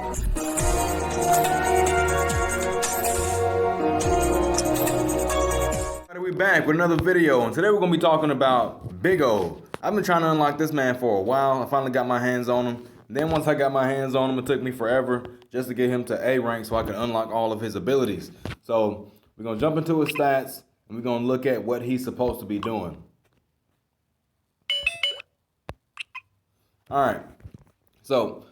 We're back with another video, and today we're going to be talking about BIGGO. I've been trying to unlock this man for a while. I finally got my hands on him. Then once I got my hands on him, it took me forever just to get him to A rank so I could unlock all of his abilities. So we're going to jump into his stats, and we're going to look at what he's supposed to be doing. Alright, so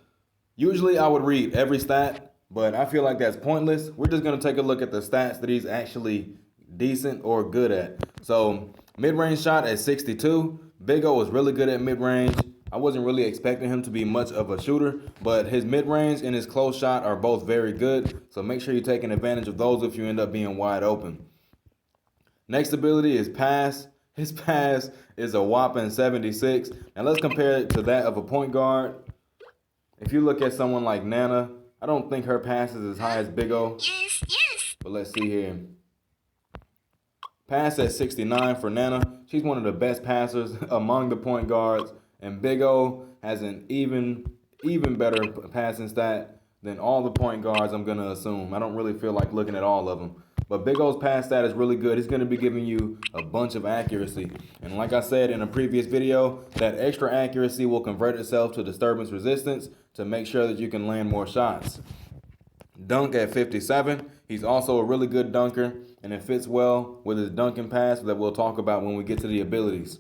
usually I would read every stat, but I feel like that's pointless. We're just going to take a look at the stats that he's actually decent or good at. So mid-range shot at 62. BIGGO was really good at mid-range. I wasn't really expecting him to be much of a shooter, but his mid-range and his close shot are both very good. So make sure you're taking advantage of those if you end up being wide open. Next ability is pass. His pass is a whopping 76. Now let's compare it to that of a point guard. If you look at someone like Nana, I don't think her pass is as high as BIGGO. Yes. But let's see here. Pass at 69 for Nana. She's one of the best passers among the point guards. And BIGGO has an even better passing stat than all the point guards, I'm going to assume. I don't really feel like looking at all of them. But BIGGO's pass stat is really good. He's going to be giving you a bunch of accuracy. And like I said in a previous video, that extra accuracy will convert itself to disturbance resistance to make sure that you can land more shots. Dunk at 57. He's also a really good dunker, and it fits well with his Dunkin Pass that we'll talk about when we get to the abilities.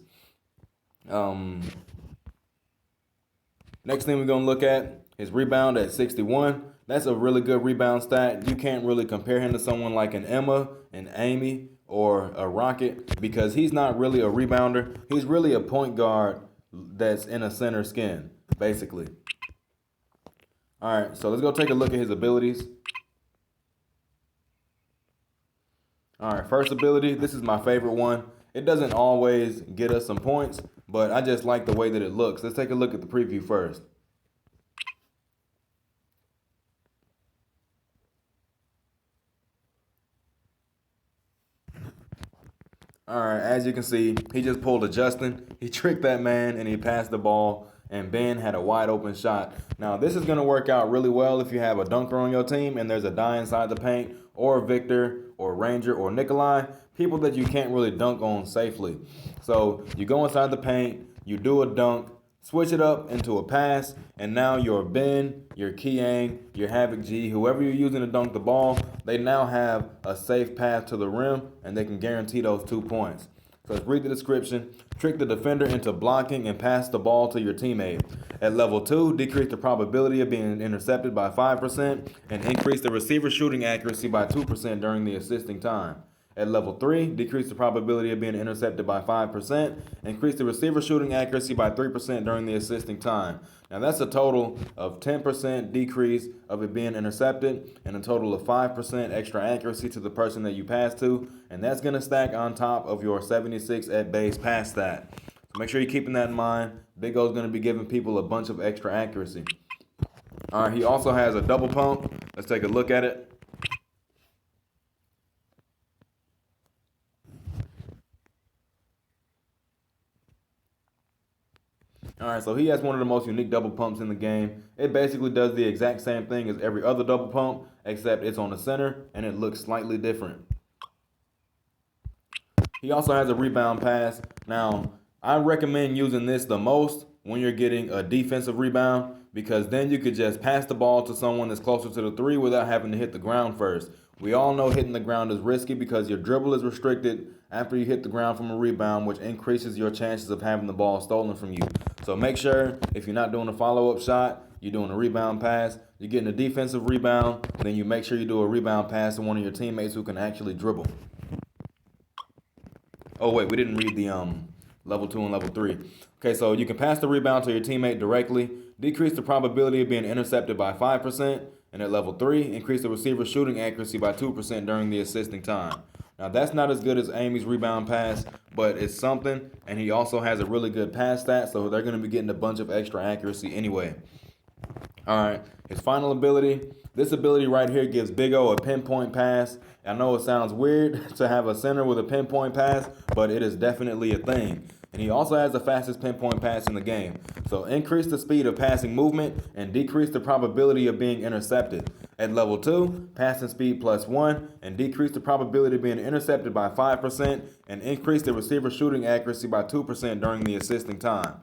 Next thing we're going to look at is rebound at 61. That's a really good rebound stat. You can't really compare him to someone like an Emma, an Amy, or a Rocket because he's not really a rebounder. He's really a point guard that's in a center skin, basically. All right, so let's go take a look at his abilities. All right, first ability, this is my favorite one. It doesn't always get us some points, but I just like the way that it looks. Let's take a look at the preview first. All right, as you can see, he just pulled a Justin. He tricked that man and he passed the ball, and Ben had a wide open shot. Now, this is going to work out really well if you have a dunker on your team and there's a die inside the paint, or Victor, or Ranger, or Nikolai, people that you can't really dunk on safely. So you go inside the paint, you do a dunk, switch it up into a pass, and now your Ben, your Kiang, your Havoc G, whoever you're using to dunk the ball, they now have a safe path to the rim, and they can guarantee those 2 points. So let's read the description. Trick the defender into blocking and pass the ball to your teammate. At level 2, decrease the probability of being intercepted by 5% and increase the receiver shooting accuracy by 2% during the assisting time. At level 3, decrease the probability of being intercepted by 5%, increase the receiver shooting accuracy by 3% during the assisting time. Now that's a total of 10% decrease of it being intercepted and a total of 5% extra accuracy to the person that you pass to, and that's going to stack on top of your 76 at base pass stat. So make sure you're keeping that in mind. BIGGO's going to be giving people a bunch of extra accuracy. All right, he also has a double pump. Let's take a look at it. All right, so he has one of the most unique double pumps in the game. It basically does the exact same thing as every other double pump, except it's on the center and it looks slightly different. He also has a rebound pass. Now, I recommend using this the most when you're getting a defensive rebound, because then you could just pass the ball to someone that's closer to the 3 without having to hit the ground first. We all know hitting the ground is risky because your dribble is restricted after you hit the ground from a rebound, which increases your chances of having the ball stolen from you. So make sure if you're not doing a follow-up shot, you're doing a rebound pass, you're getting a defensive rebound, then you make sure you do a rebound pass to one of your teammates who can actually dribble. Oh wait, we didn't read the level 2 and level 3. Okay, so you can pass the rebound to your teammate directly, decrease the probability of being intercepted by 5%, and at level 3, increase the receiver's shooting accuracy by 2% during the assisting time. Now, that's not as good as Amy's rebound pass, but it's something, and he also has a really good pass stat, so they're going to be getting a bunch of extra accuracy anyway. All right, his final ability. This ability right here gives BIGGO a pinpoint pass. I know it sounds weird to have a center with a pinpoint pass, but it is definitely a thing. And he also has the fastest pinpoint pass in the game. So increase the speed of passing movement and decrease the probability of being intercepted. At level 2, passing speed +1 and decrease the probability of being intercepted by 5% and increase the receiver shooting accuracy by 2% during the assisting time.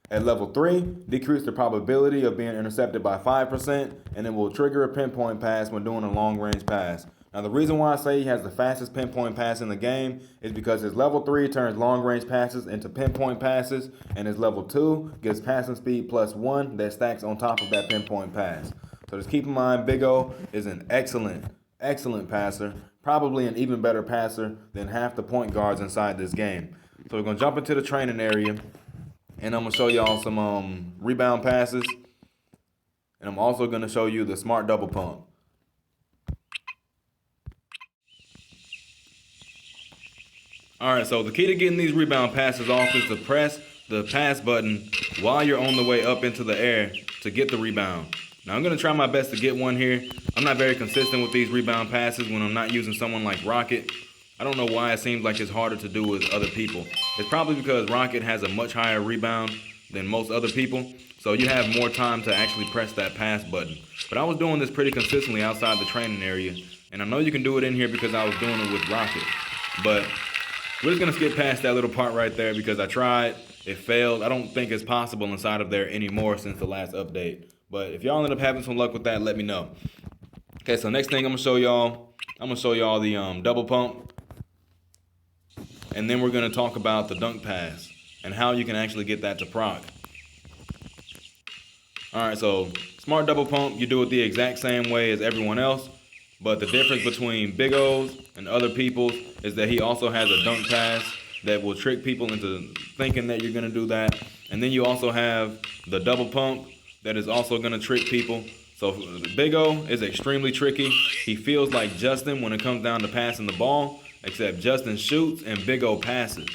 At level 3, decrease the probability of being intercepted by 5% and it will trigger a pinpoint pass when doing a long range pass. Now the reason why I say he has the fastest pinpoint pass in the game is because his level 3 turns long range passes into pinpoint passes and his level 2 gives passing speed +1 that stacks on top of that pinpoint pass. So just keep in mind, BIGGO is an excellent passer, probably an even better passer than half the point guards inside this game. So we're going to jump into the training area and I'm going to show y'all some rebound passes and I'm also going to show you the smart double pump. All right, so the key to getting these rebound passes off is to press the pass button while you're on the way up into the air to get the rebound. Now, I'm going to try my best to get one here. I'm not very consistent with these rebound passes when I'm not using someone like Rocket. I don't know why it seems like it's harder to do with other people. It's probably because Rocket has a much higher rebound than most other people, so you have more time to actually press that pass button. But I was doing this pretty consistently outside the training area, and I know you can do it in here because I was doing it with Rocket. But we're just going to skip past that little part right there because I tried, it failed. I don't think it's possible inside of there anymore since the last update. But if y'all end up having some luck with that, let me know. Okay, so next thing I'm going to show y'all the double pump. And then we're going to talk about the dunk pass and how you can actually get that to proc. All right, so smart double pump, you do it the exact same way as everyone else. But the difference between BIGGO's and other people's is that he also has a dunk pass that will trick people into thinking that you're going to do that. And then you also have the double pump that is also going to trick people. So BIGGO is extremely tricky. He feels like Justin when it comes down to passing the ball, except Justin shoots and BIGGO passes.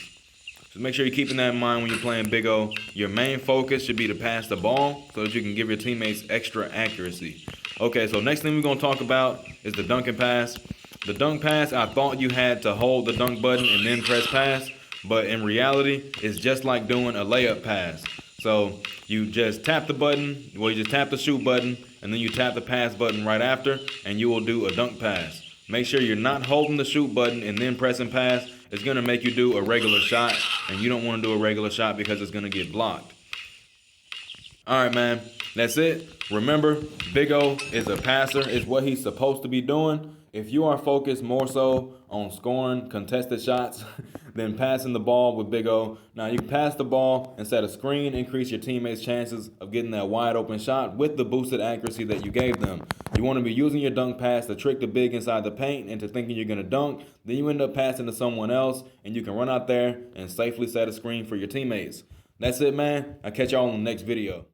So make sure you're keeping that in mind when you're playing BIGGO. Your main focus should be to pass the ball so that you can give your teammates extra accuracy. Okay, so next thing we're going to talk about is the Dunkin Pass. The dunk pass, I thought you had to hold the dunk button and then press pass, but in reality, it's just like doing a layup pass. So you just tap the button, well, you just tap the shoot button, and then you tap the pass button right after, and you will do a dunk pass. Make sure you're not holding the shoot button and then pressing pass. It's going to make you do a regular shot, and you don't want to do a regular shot because it's going to get blocked. All right, man, that's it. Remember, BIGGO is a passer. It's what he's supposed to be doing. If you are focused more so on scoring contested shots than passing the ball with BIGGO, now you can pass the ball and set a screen, increase your teammates' chances of getting that wide open shot with the boosted accuracy that you gave them. You want to be using your dunk pass to trick the big inside the paint into thinking you're going to dunk. Then you end up passing to someone else, and you can run out there and safely set a screen for your teammates. That's it, man. I'll catch y'all in the next video.